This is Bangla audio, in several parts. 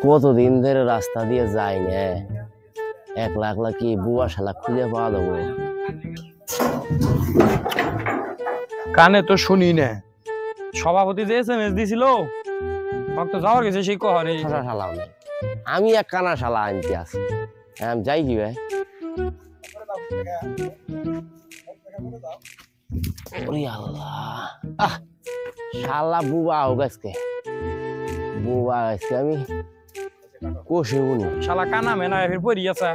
কতদিন ধরে রাস্তা দিয়ে যাই না, একলা একলা কি বুয়া শালা খুঁজে পাওয়া দেবো? কানে তো শুনি না। সভাপতি যে SMS দিছিল তো যাওয়ার গেছে সেই কহরে শালা নেই, আমি এক কানা শালা আনতে আছি। আমি যাই কি ভাই? আল্লাহ, শালা বুবা হোক আজকে, বুবা আজকে আমি কষে উনি শালা কানা মেনা ফির পড়ি আছে,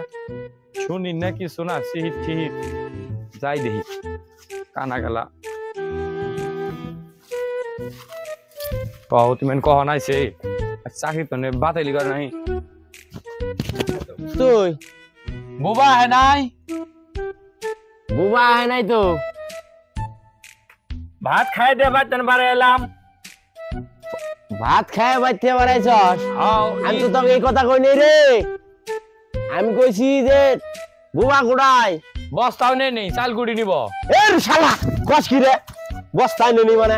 শুনি না কিছু না, সিহিত ঠিহিত যাই দেখি কানা গেলা। কহ তুমি কহ নাইছে চাকরি তো বাতিল করে নাই। তুই বুবা হে নাই? বুবা হে নাই তো ভাত খাই দে বাড়তেন বারে এলাম। ভাত খায় বাইতে বাড়াইছস? আমি তো তোকে এই কথা কই নাই রে, আমি কইছি যে বুবা গুড়াই বস্তাও নেই চাল গুড়ি নিব। এর শালা কস কি রে? বস্তায় নেই মানে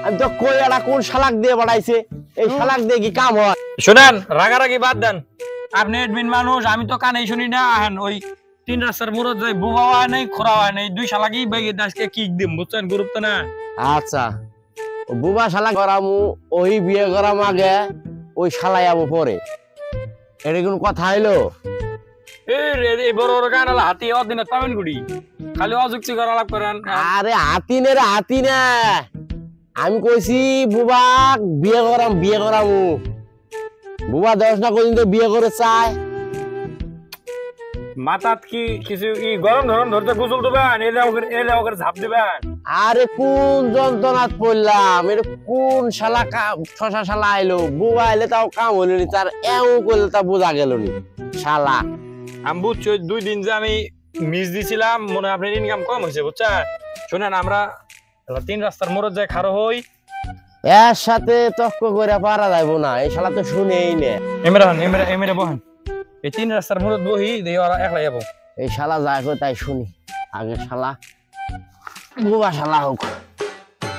আমি তো কই এটা কোন শালাক দিয়ে বাড়াইছে, এই শালাক দিয়ে কি কাম হয়? শুনেন, রাগারাগি বাদ দেন। আপনি এডমিন মানুষ, আমি তো কানেই শুনি না। আহেন ওই 3 রাস্তার মোড়ত যাই, বুবা হয় নাই, খোরা হয় নাই, 2 শালাকি বেগে দাসকে কিক দিম, বুঝছেন? গুরুত্ব না। আচ্ছা, বুবা শালা করামু, ওই বিয়ে করাম আগে, ওই শালাই আবো পরে, এটা কোন কথা হইলো? এই বড় বড় গান হাতি অদিনে পাবেন গুড়ি, খালি অযুক্তি করা লাভ করেন। আরে হাতি নে রে, হাতি না, আমি কইছি বুবা বিয়ে করামু। বুবা 10 না কোনদিন তো বিয়ে করে চায়। মাথাত কি কিছু গরম ধরম ধরতে গুজল দেবেন, এলে ওকে ঝাপ দিবেন? আরে কোন যন্ত্রণাত পড়লাম, এটা কোন শালা শশা শালা আইলো? বুবা আইলে তাও কাম হইল নি, তার এও করলে তা বোঝা গেল নি শালা। আমি বুঝছি 2 দিন যে আমি মিস দিছিলাম, মনে হয় আপনার ইনকাম কম হয়েছে, বুঝছেন? শুনেন, আমরা 3 রাস্তার মোড়ত যাই খারো হই, এর সাথে তর্ক করে পারা যাইব না, এই শালা তো শুনেই নে। এমেরে বহেন, এই 3 রাস্তার মোড়ত বহি দেখি ওরা একলা যাবো। এই শালা যা কই তাই শুনি, আগে শালা বুবা শালা হোক।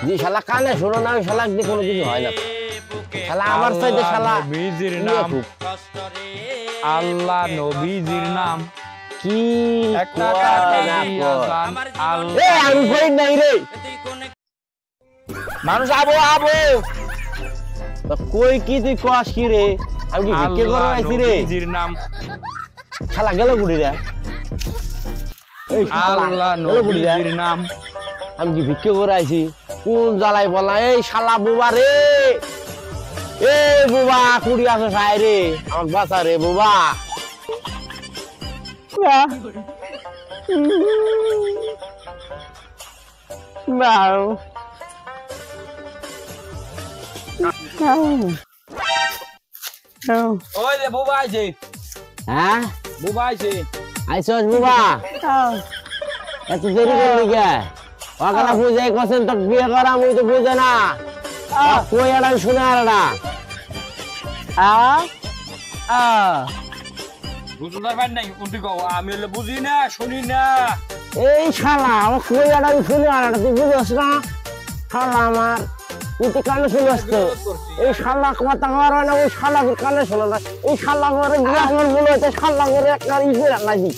যে শালা কানে শোনো না, ওই শালা দিয়ে কোনো কিছু হয় না। শালা আমার চাইতে শালা নবীজির নাম, আল্লাহ নবীজির নাম কি একটা আমি কই নাই রে, মানুষ আবো কই কি তুই কস কি রে? আমি কি ভিক্ষে করে আইছি রে? নবীজির নাম শালা গেল গুড়ি রে, এই আল্লাহ নবীজির নাম। আমি কি ভিক্ষে করে আইছি? কোন জ্বালাই বলা এই শালা বুবা রে, এই বুবা কুড়ি আসো সাই রে, আমার বাঁচা রে বুবা। ওই যে বুবা আইছে। হ্যাঁ বুবা আইছে। আইসস বুবা? এত দেরি করলি কে? ওখানে বুঝাই কছেন তো বিয়ে করা, আমি তো বুঝে না কই এটা শুনে আর না। বুঝতে পারেন নাই? উল্টি কও, আমি হলে বুঝি না, শুনি না। এই শালা আমার কই এটা শুনে আর তুই বুঝছ না? শালা আমার তুই তো কানে শুনস তো, এই শালা কথা কর না, ওই শালা কানে শোনো না, এই শালা করে আমার মনে হচ্ছে শালা করে একটা ইসে লাগি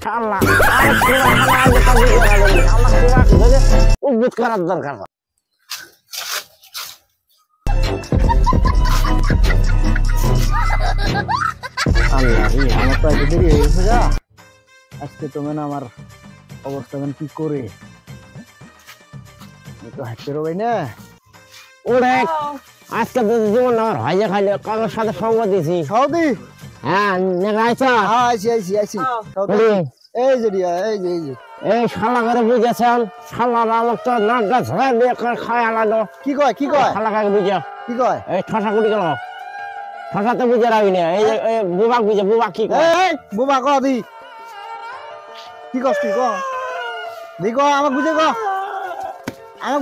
শালা আর উদ্ভুত করার দরকার। আমার তো আজকে দেরি হয়ে গেছে যা, আজকে তো মানে আমার অবস্থা কি করে, তো হাঁটতে রবাই না ওরে আজকে তো জীবন আমার ভাইজা খাইলে কারোর সাথে সঙ্গ দিছি। সৌদি? হ্যাঁ আইছি এই যে এই শালা করে বুঝেছেন, শালা আমাকে তো নাকটা ঝাড়া দিয়ে খায় আলাদা। কি কয় শালা কাকে বুঝে কি কয়? এই ঠসা কুড়ি গেল, ঠসা তো বুঝে রাখবি না। এই যে বুবা বুঝে, বুবা কি কয়? বুবা ক দি কি কস, তুই ক দি ক, আমাকে বুঝে ক, আমি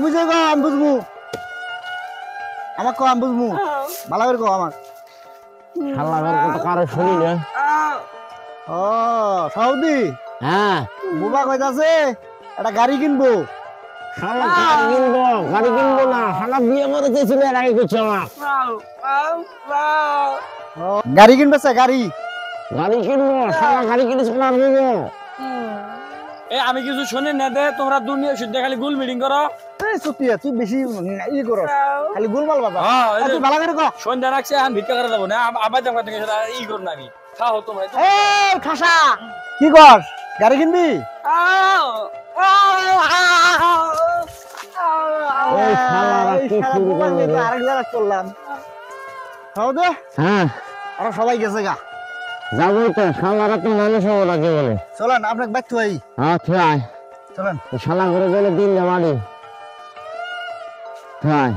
বুঝবো, আমাকে ক, আমি বুঝবো, ভালো করে ক আমাকে। শালা কথা কারো শুনি না। ও সৌদি? হ্যাঁ বুবা কইতাছে একটা গাড়ি কিনবো, শালা গাড়ি কিনবো না, শালা বিয়ে করে চেয়েছিল এর আগে কিছু আমার। গাড়ি কিনবে স্যার, গাড়ি গাড়ি কিনবো, শালা গাড়ি কিনে চলার দেবো। এ আমি কিছু শুনি না দে, তোমরা দুনিয়া শুদ্ধ খালি গুল মিটিং করো। সত্যি তুই বেশি ই করো, খালি গোলমাল বাবা। হ্যাঁ, এই যে তুই ভালো করে কো। সন্ধ্যা রাখছে এখন ভিক্ষা করে দেবো না, আবার যাবো থেকে ই করো না আমি খাও তোমরা। এই ঠাসা কি কর, গাড়ি কিনবি? এই শালারা এই কি শালা শুরু বোকা করলো নিয়ে তো রে? আরেক জায়গায় চললাম। খাও দে, হ্যাঁ আর সবাই গেছে গা। যাবোই তো, শালারা তো মানুষ হবো না জীবনে। চলেন আপনাকে বাইক থুই, হ্যাঁ থাই, চলেন। শালা করে গেলে দিন না বাড়ি থাই।